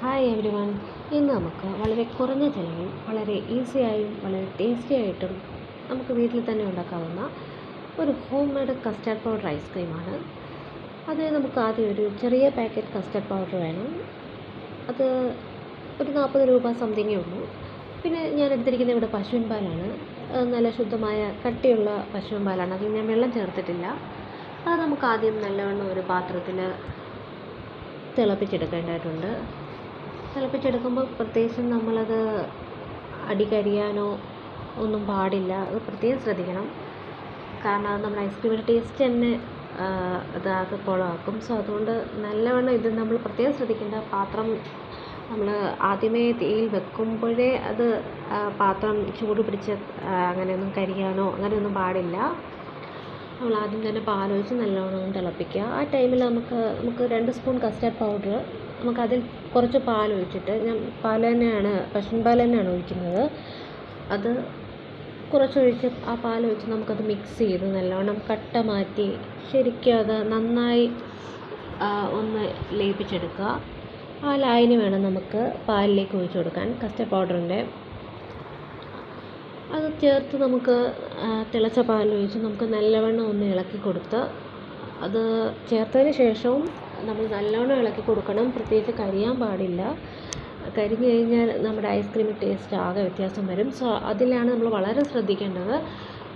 Hi every one. ഇന്ന് നമുക്ക് വളരെ കുറഞ്ഞ ചിലവിൽ വളരെ ഈസിയായും വളരെ ടേസ്റ്റി ആയിട്ടും നമുക്ക് വീട്ടിൽ തന്നെ ഉണ്ടാക്കാവുന്ന ഒരു ഹോം മെയ്ഡ് കസ്റ്റാർഡ് പൗഡർ ഐസ്ക്രീമാണ്. അത് നമുക്ക് ആദ്യം ഒരു ചെറിയ പാക്കറ്റ് കസ്റ്റാർഡ് പൗഡർ വേണം. അത് ഒരു 40 രൂപ സംതിങ്ങേ ഉള്ളൂ. പിന്നെ ഞാൻ എടുത്തിരിക്കുന്നത് ഇവിടെ പശുവിൻ പാലാണ്. നല്ല ശുദ്ധമായ കട്ടിയുള്ള പശുവിൻ പാലാണ്. അതിൽ ഞാൻ വെള്ളം ചേർത്തിട്ടില്ല. അത് നമുക്ക് ആദ്യം നല്ലവണ്ണം ഒരു പാത്രത്തിൽ തിളപ്പിച്ചെടുക്കേണ്ടതായിട്ടുണ്ട്. തിളപ്പിച്ചെടുക്കുമ്പോൾ പ്രത്യേകിച്ചും നമ്മളത് അടികരിയാനോ ഒന്നും പാടില്ല. അത് പ്രത്യേകം ശ്രദ്ധിക്കണം. കാരണം അത് നമ്മുടെ ഐസ്ക്രീമിൻ്റെ ടേസ്റ്റ് തന്നെ അതാകെ കുളമാക്കും. സോ അതുകൊണ്ട് നല്ലവണ്ണം ഇത് നമ്മൾ പ്രത്യേകം ശ്രദ്ധിക്കേണ്ട. പാത്രം നമ്മൾ ആദ്യമേ തീയിൽ വെക്കുമ്പോഴേ അത് പാത്രം ചൂട് പിടിച്ച് അങ്ങനെയൊന്നും കരിയാനോ അങ്ങനെയൊന്നും പാടില്ല. നമ്മൾ ആദ്യം തന്നെ പാലൊഴിച്ച് നല്ലവണ്ണം തിളപ്പിക്കുക. ആ ടൈമിൽ നമുക്ക് 2 സ്പൂൺ കസ്റ്റാർഡ് പൗഡർ നമുക്കതിൽ കുറച്ച് പാലൊഴിച്ചിട്ട്, ഞാൻ പശുവിൻ പാൽ തന്നെയാണ് ഒഴിക്കുന്നത്. അത് കുറച്ചൊഴിച്ച് ആ പാലൊഴിച്ച് നമുക്കത് മിക്സ് ചെയ്ത് നല്ലവണ്ണം കട്ട മാറ്റി ശരിക്കും അത് നന്നായി ഒന്ന് ലയിപ്പിച്ചെടുക്കുക. ആ ലായനി വേണം നമുക്ക് പാലിലേക്ക് ഒഴിച്ച് കൊടുക്കാൻ കസ്റ്റാർഡ് പൗഡറിൻ്റെ. അത് ചേർത്ത് നമുക്ക് തിളച്ച പാലൊഴിച്ച് നമുക്ക് നല്ലവണ്ണം ഒന്ന് ഇളക്കി കൊടുത്ത്, അത് ചേർത്തതിന് ശേഷവും നമ്മൾ നല്ലവണ്ണം ഇളക്കി കൊടുക്കണം. പ്രത്യേകിച്ച് കരിയാൻ പാടില്ല. കരിഞ്ഞു കഴിഞ്ഞാൽ നമ്മുടെ ഐസ്ക്രീമിൻ്റെ ടേസ്റ്റ് ആകെ വ്യത്യാസം വരും. സോ അതിലാണ് നമ്മൾ വളരെ ശ്രദ്ധിക്കേണ്ടത്.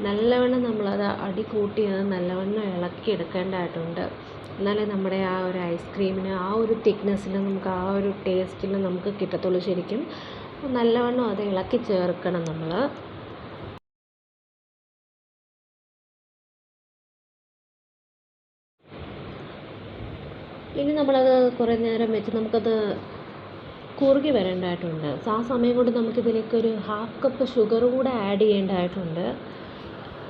നല്ലവണ്ണം നമ്മളത് അടി കൂട്ടി അത് നല്ലവണ്ണം ഇളക്കി എടുക്കേണ്ടതായിട്ടുണ്ട്. എന്നാലേ നമ്മുടെ ആ ഒരു ഐസ്ക്രീമിന് ആ ഒരു തിക്നെസ്സിന് നമുക്ക് ആ ഒരു ടേസ്റ്റിന് നമുക്ക് കിട്ടത്തുള്ളൂ. ശരിക്കും നല്ലവണ്ണം അത് ഇളക്കി ചേർക്കണം നമ്മൾ. ഇനി നമ്മളത് കുറേ നേരം വെച്ച് നമുക്കത് കുറുകി വരേണ്ടതായിട്ടുണ്ട്. സോ ആ സമയം കൊണ്ട് നമുക്കിതിലേക്ക് ഒരു 1/2 കപ്പ് ഷുഗർ കൂടെ ആഡ് ചെയ്യേണ്ടതായിട്ടുണ്ട്.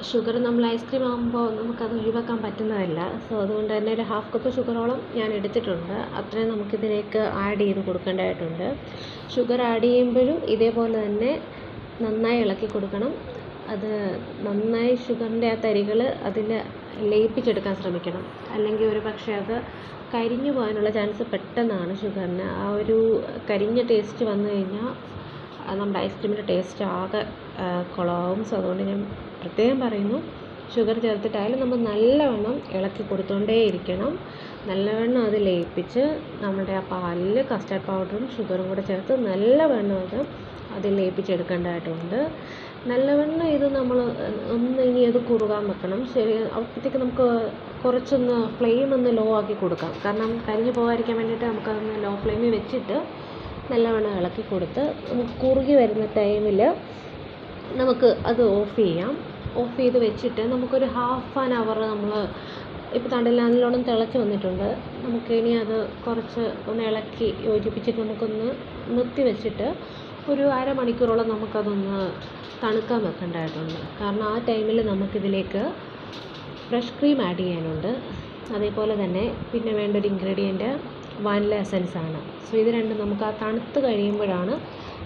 ഷുഗർ നമ്മൾ ഐസ്ക്രീം ആകുമ്പോൾ നമുക്കത് ഒഴിവാക്കാൻ പറ്റുന്നതല്ല. സോ അതുകൊണ്ട് തന്നെ ഒരു 1/2 കപ്പ് ഷുഗറോളം ഞാൻ എടുത്തിട്ടുണ്ട്. അത്രയും നമുക്കിതിലേക്ക് ആഡ് ചെയ്ത് കൊടുക്കേണ്ടതായിട്ടുണ്ട്. ഷുഗർ ആഡ് ചെയ്യുമ്പോഴും ഇതേപോലെ തന്നെ നന്നായി ഇളക്കി കൊടുക്കണം. അത് നന്നായി ഷുഗറിൻ്റെ ആ തരികൾ അതിൽ ലയിപ്പിച്ചെടുക്കാൻ ശ്രമിക്കണം. അല്ലെങ്കിൽ ഒരു പക്ഷേ അത് കരിഞ്ഞു പോകാനുള്ള ചാൻസ് പെട്ടെന്നാണ്. ഷുഗറിന് ആ ഒരു കരിഞ്ഞ ടേസ്റ്റ് വന്നു കഴിഞ്ഞാൽ നമ്മുടെ ഐസ്ക്രീമിൻ്റെ ടേസ്റ്റ് ആകെ കുളമാവും. സോ അതുകൊണ്ട് ഞാൻ പ്രത്യേകം പറയുന്നു, ഷുഗർ ചേർത്തിട്ടായാലും നമ്മൾ നല്ലവണ്ണം ഇളക്കി കൊടുത്തുകൊണ്ടേയിരിക്കണം. നല്ലവണ്ണം അത് ലയിപ്പിച്ച് നമ്മുടെ ആ പാലിൽ കസ്റ്റാർഡ് പൗഡറും ഷുഗറും കൂടെ ചേർത്ത് നല്ലവണ്ണം അത് ലയിപ്പിച്ചെടുക്കേണ്ടതായിട്ടുണ്ട്. നല്ലവണ്ണം ഇത് നമ്മൾ ഇനി അത് കുറുകാൻ വെക്കണം. ശരി, അപ്പോഴത്തേക്ക് നമുക്ക് കുറച്ചൊന്ന് ഫ്ലെയിം ഒന്ന് ലോ ആക്കി കൊടുക്കാം. കാരണം കരിഞ്ഞു പോകാതിരിക്കാൻ വേണ്ടിയിട്ട് നമുക്കതൊന്ന് ലോ ഫ്ലെയിമിൽ വെച്ചിട്ട് നല്ലവണ്ണം ഇളക്കി കൊടുത്ത് നമുക്ക് കുറുകി വരുന്ന ടൈമിൽ നമുക്ക് അത് ഓഫ് ചെയ്യാം. ഓഫ് ചെയ്ത് വെച്ചിട്ട് നമുക്കൊരു 1/2 hour നമ്മൾ ഇപ്പോൾ നല്ലോണം തിളച്ച് വന്നിട്ടുണ്ട്. നമുക്കിനി അത് കുറച്ച് ഒന്ന് ഇളക്കി യോജിപ്പിച്ചിട്ട് നമുക്കൊന്ന് നിർത്തി വെച്ചിട്ട് ഒരു അരമണിക്കൂറോളം നമുക്കതൊന്ന് തണുക്കാൻ വെക്കേണ്ടതായിട്ടുണ്ട്. കാരണം ആ ടൈമിൽ നമുക്കിതിലേക്ക് ഫ്രഷ് ക്രീം ആഡ് ചെയ്യാനുണ്ട്. അതേപോലെ തന്നെ പിന്നെ വേണ്ട ഒരു ഇൻഗ്രീഡിയൻറ്റ് വാനില എസൻസ് ആണ്. സോ ഇത് രണ്ടും നമുക്ക് ആ തണുത്ത് കഴിയുമ്പോഴാണ്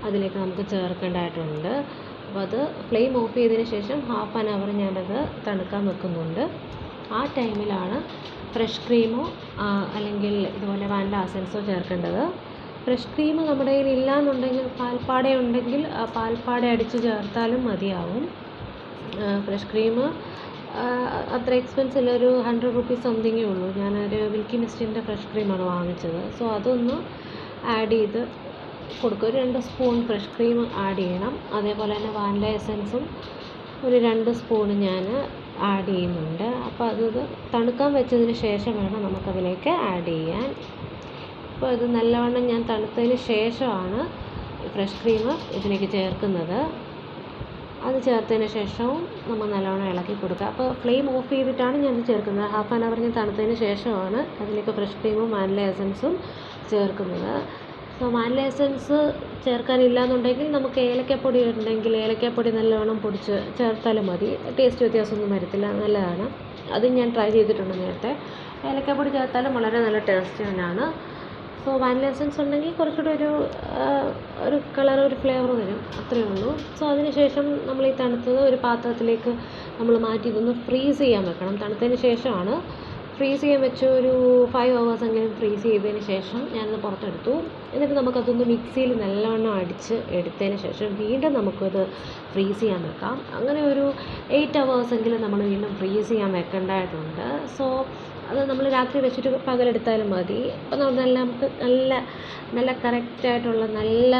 അതിലേക്ക് നമുക്ക് ചേർക്കേണ്ടതായിട്ടുണ്ട്. അപ്പോൾ അത് ഫ്ലെയിം ഓഫ് ചെയ്തതിന് ശേഷം 1/2 hour ഞാനത് തണുക്കാൻ വെക്കുന്നുണ്ട്. ആ ടൈമിലാണ് ഫ്രഷ് ക്രീമോ അല്ലെങ്കിൽ ഇതുപോലെ വാനില എസൻസോ ചേർക്കേണ്ടത്. ഫ്രഷ് ക്രീം നമ്മുടെ കയ്യിൽ ഇല്ലയെന്നുണ്ടെങ്കിൽ പാൽപ്പാട ഉണ്ടെങ്കിൽ പാൽപ്പാട അടിച്ച് ചേർത്താലും മതിയാവും. ഫ്രഷ് ക്രീം അത്ര എക്സ്പെൻസ് ഇല്ല, ഒരു 100 rupees സംതിങ്ങേ ഉള്ളൂ. ഞാനൊരു മിൽക്കി മിസ്റ്റിൻ്റെ ഫ്രഷ് ക്രീമാണ് വാങ്ങിച്ചത്. സോ അതൊന്ന് ആഡ് ചെയ്ത് കൊടുക്കുക. ഒരു 2 സ്പൂൺ ഫ്രഷ് ക്രീം ആഡ് ചെയ്യണം. അതേപോലെ തന്നെ വാനില എസൻസും ഒരു 2 സ്പൂൺ ഞാൻ ആഡ് ചെയ്യുന്നുണ്ട്. അപ്പോൾ അത് തണുക്കാൻ വെച്ചതിന് ശേഷം വേണം നമുക്കതിലേക്ക് ആഡ് ചെയ്യാൻ. അപ്പോൾ ഇത് നല്ലവണ്ണം ഞാൻ തണുത്തതിന് ശേഷമാണ് ഫ്രഷ് ക്രീം ഇതിലേക്ക് ചേർക്കുന്നത്. അത് ചേർത്തതിന് ശേഷവും നമ്മൾ നല്ലവണ്ണം ഇളക്കി കൊടുക്കുക. അപ്പോൾ ഫ്ലെയിം ഓഫ് ചെയ്തിട്ടാണ് ഞാൻ ചേർക്കുന്നത്. 1/2 hour ഞാൻ തണുത്തതിന് ശേഷമാണ് അതിലേക്ക് ഫ്രഷ് ക്രീമും വാനില എസൻസും ചേർക്കുന്നത്. സോ വാനില എസൻസ് ചേർക്കാനില്ല എന്നുണ്ടെങ്കിൽ നമുക്ക് ഏലക്കപ്പൊടി ഉണ്ടെങ്കിൽ ഏലക്കപ്പൊടി നല്ലവണ്ണം പൊടിച്ച് ചേർത്താലും മതി. ടേസ്റ്റ് വ്യത്യാസമൊന്നും വരത്തില്ല, നല്ലതാണ്. അത് ഞാൻ ട്രൈ ചെയ്തിട്ടുണ്ട് നേരത്തെ. ഏലക്കപ്പൊടി ചേർത്താലും വളരെ നല്ല ടേസ്റ്റ് തന്നെയാണ്. സോ വാനില എസൻസ് ഉണ്ടെങ്കിൽ കുറച്ചുകൂടെ ഒരു കളർ, ഒരു ഫ്ലേവർ വരും, അത്രയേ ഉള്ളൂ. സോ അതിന് ശേഷം നമ്മൾ ഈ തണുത്തത് ഒരു പാത്രത്തിലേക്ക് നമ്മൾ മാറ്റി ഇതൊന്ന് ഫ്രീസ് ചെയ്യാൻ വെക്കണം. തണുത്തതിന് ശേഷമാണ് ഫ്രീസ് ചെയ്യാൻ വെച്ച് ഒരു 5 ഹവേഴ്സെങ്കിലും ഫ്രീസ് ചെയ്തതിന് ശേഷം ഞാനത് പുറത്തെടുത്തു. എന്നിട്ട് നമുക്കതൊന്ന് മിക്സിയിൽ നല്ലവണ്ണം അടിച്ച് എടുത്തതിന് ശേഷം വീണ്ടും നമുക്കത് ഫ്രീസ് ചെയ്യാൻ വെക്കാം. അങ്ങനെ ഒരു 8 ഹവേഴ്സെങ്കിലും നമ്മൾ വീണ്ടും ഫ്രീസ് ചെയ്യാൻ വെക്കേണ്ടതായിട്ടുണ്ട്. സോ അത് നമ്മൾ രാത്രി വെച്ചിട്ട് പകലെടുത്താലും മതി. അപ്പോൾ നമുക്ക് നല്ല കറക്റ്റായിട്ടുള്ള നല്ല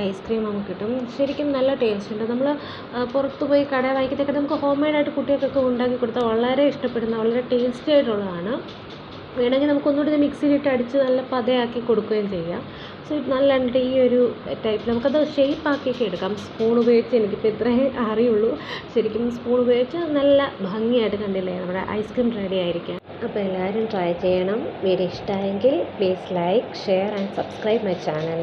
ഐസ്ക്രീം നമുക്ക് കിട്ടും. ശരിക്കും നല്ല ടേസ്റ്റ് ഉണ്ട്. നമ്മൾ പുറത്ത് പോയി കടയിൽ വാങ്ങിക്കത്തൊക്കെ നമുക്ക് ഹോം മെയ്ഡായിട്ട് കുട്ടികൾക്കൊക്കെ ഉണ്ടാക്കി കൊടുത്താൽ വളരെ ഇഷ്ടപ്പെടുന്ന വളരെ ടേസ്റ്റി ആയിട്ടുള്ളതാണ്. വേണമെങ്കിൽ നമുക്കൊന്നുകൂടി ഇത് മിക്സിയിലിട്ട് അടിച്ച് നല്ല പതയാക്കി കൊടുക്കുകയും ചെയ്യാം. സോ ഇത് നല്ല ഈ ഒരു ടൈപ്പിൽ നമുക്കത് ഷേപ്പാക്കിയൊക്കെ എടുക്കാം. സ്പൂൺ ഉപയോഗിച്ച് എനിക്കിപ്പോൾ ഇത്രയേ അറിയുള്ളൂ. ശരിക്കും സ്പൂൺ ഉപയോഗിച്ച് നല്ല ഭംഗിയായിട്ട് കണ്ടില്ലേ നമ്മുടെ ഐസ്ക്രീം റെഡി ആയിരിക്കാം. അപ്പോൾ എല്ലാവരും ട്രൈ ചെയ്യണം. വീഡിയോ ഇഷ്ടമായെങ്കിൽ please like, share and subscribe my channel.